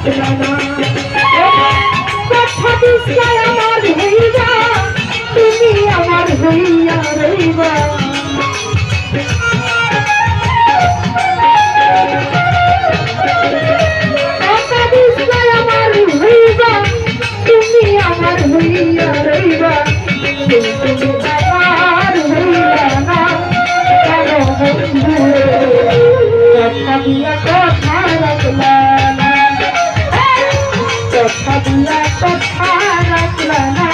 রাখলা না কথা দিছাই আমার হইবা তুমি আমার হইয়া রইবা কথা দিছাই আমার হইবা তুমি আমার হইয়া রইবা তুমি আমার হইয়া না কেন বন্ধু কথা দিয়া কথা রাখলা না কথা দিয়া কথা রাখলা না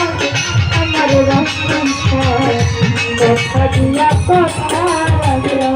আমার রকম কথা দিয়া কথা রাখলা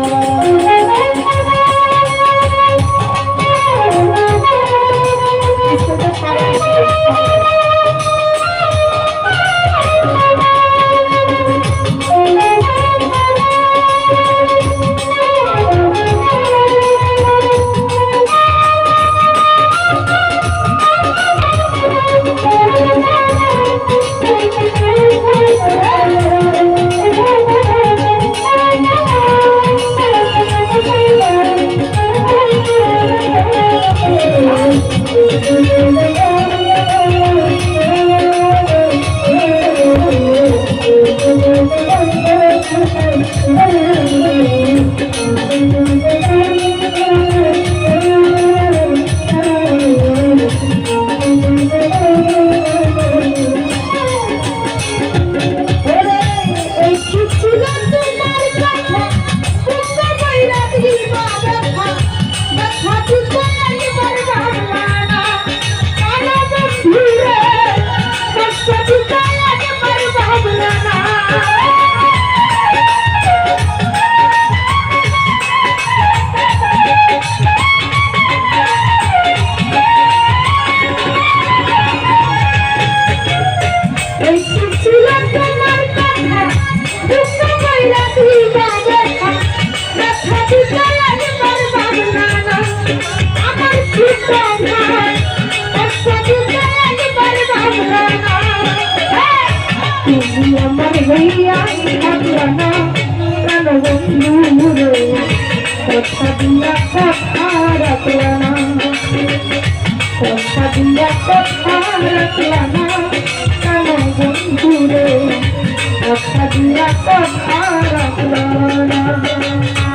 তুমি আমার হইয়া থাকলা না কেন বন্ধু রে কথা দিয়া কথা রাখলা না কথা দিয়া কথা রাখলা না কেন বন্ধু রে কথা দিয়া কথা রাখলা না